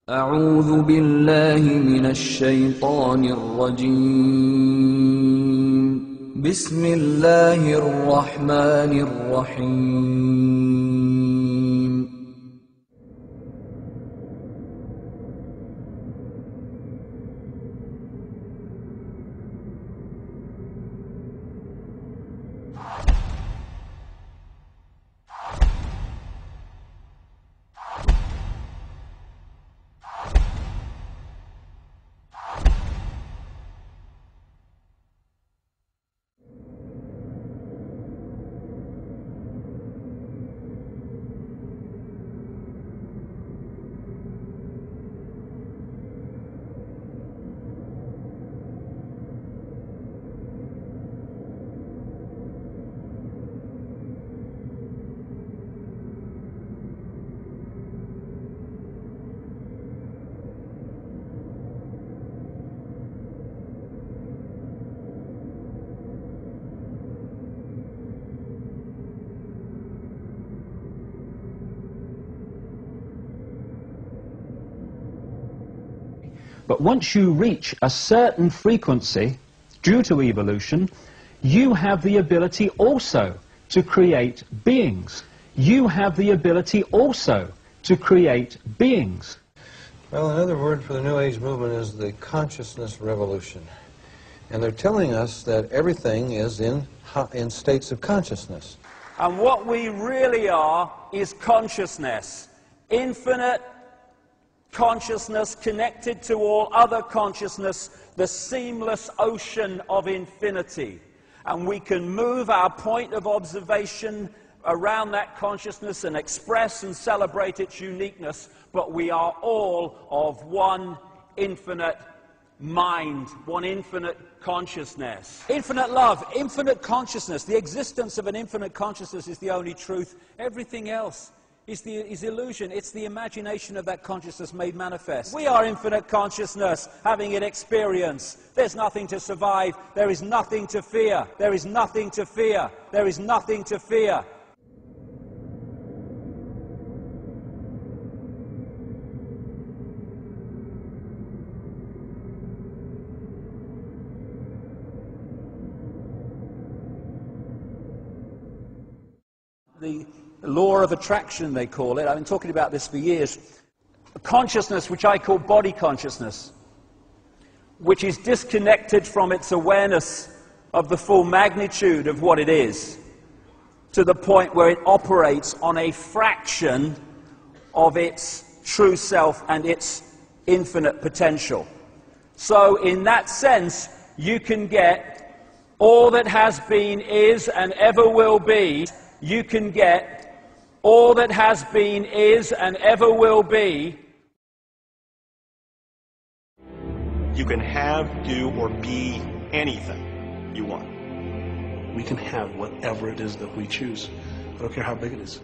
أعوذ بالله من الشيطان الرجيم بسم الله الرحمن الرحيم But once you reach a certain frequency, due to evolution, you have the ability also to create beings. You have the ability also to create beings. Well, another word for the New Age movement is the consciousness revolution. And they're telling us that everything is in states of consciousness. And what we really are is consciousness. Infinite consciousness connected to all other consciousness, the seamless ocean of infinity. And we can move our point of observation around that consciousness and express and celebrate its uniqueness, but we are all of one infinite mind, one infinite consciousness. Infinite love, infinite consciousness. The existence of an infinite consciousness is the only truth. Everything else is illusion. It's the imagination of that consciousness made manifest. We are infinite consciousness, having it experience. There's nothing to survive. There is nothing to fear. There is nothing to fear. There is nothing to fear. The law of attraction, they call it. I've been talking about this for years. A consciousness which I call body consciousness, which is disconnected from its awareness of the full magnitude of what it is, to the point where it operates on a fraction of its true self and its infinite potential. So in that sense, you can get all that has been, is, and ever will be. You can get all that has been, is, and ever will be. You can have, do, or be anything you want. We can have whatever it is that we choose. I don't care how big it is.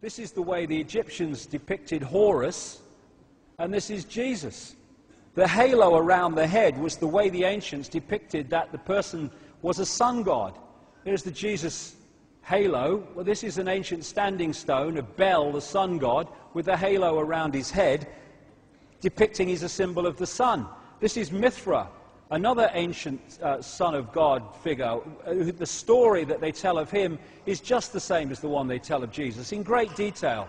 This is the way the Egyptians depicted Horus, and this is Jesus. The halo around the head was the way the ancients depicted that the person was a sun god. Here's the Jesus halo. Well, this is an ancient standing stone of Bel, the sun god, with the halo around his head, depicting he's a symbol of the sun. This is Mithra, another ancient son of God figure. The story that they tell of him is just the same as the one they tell of Jesus, in great detail.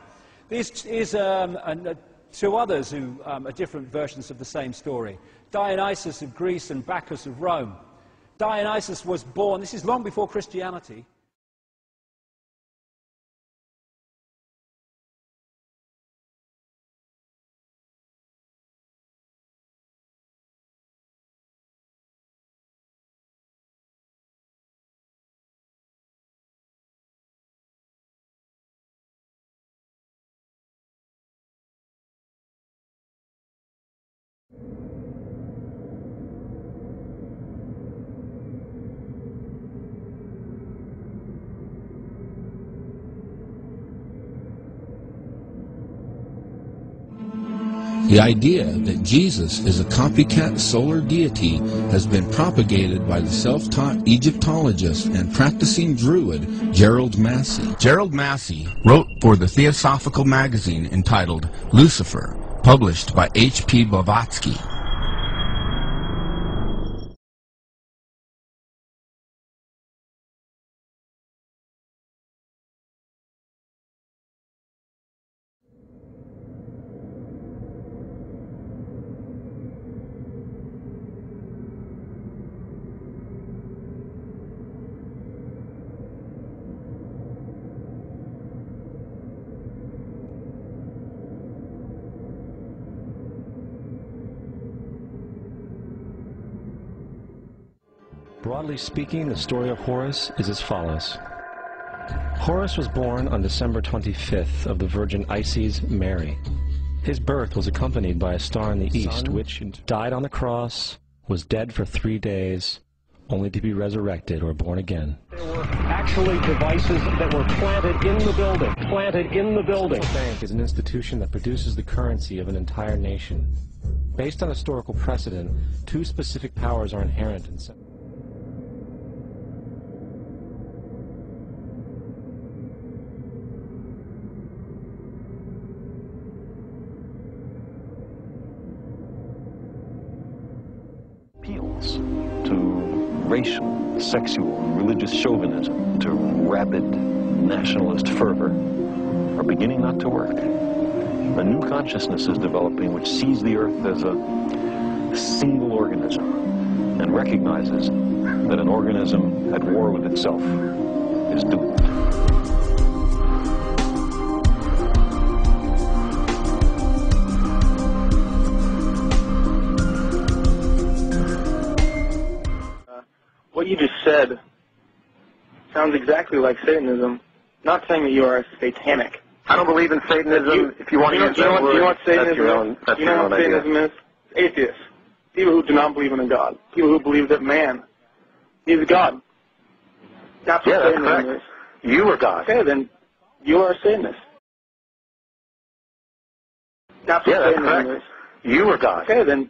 This is two others who are different versions of the same story. Dionysus of Greece and Bacchus of Rome. Dionysus was born, this is long before Christianity. The idea that Jesus is a copycat solar deity has been propagated by the self-taught Egyptologist and practicing Druid Gerald Massey. Gerald Massey wrote for the Theosophical magazine entitled Lucifer, published by H.P. Blavatsky. Broadly speaking, the story of Horus is as follows. Horus was born on December 25th of the Virgin Isis Mary. His birth was accompanied by a star in the east, which died on the cross, was dead for 3 days, only to be resurrected or born again. There were actually devices that were planted in the building. The bank is an institution that produces the currency of an entire nation. Based on historical precedent, 2 specific powers are inherent in appeals to racial, sexual, and religious chauvinism, to rabid nationalist fervor, are beginning not to work. A new consciousness is developing which sees the Earth as a single organism and recognizes that an organism at war with itself is doomed. What you just said sounds exactly like Satanism. Not saying that you are satanic. I don't believe in Satanism. If you want to use that word, you know what Satanism that's your own, that's you your know own what Satanism idea. is? Atheists. People who do not believe in a God. People who believe that man is God. That's what Yeah, that's Satanism correct. is. You are God. Okay, then you are a Satanist. That's what Yeah, that's Satanism correct. is. You are God. Okay, then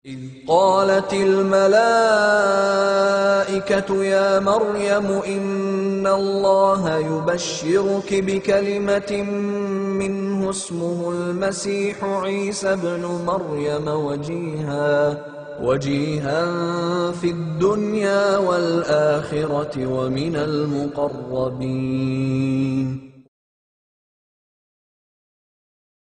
إذ قالت الملائكة يا مريم إن الله يبشرك بكلمة منه اسمه المسيح عيسى ابن مريم وجيها في الدنيا والآخرة ومن المقربين.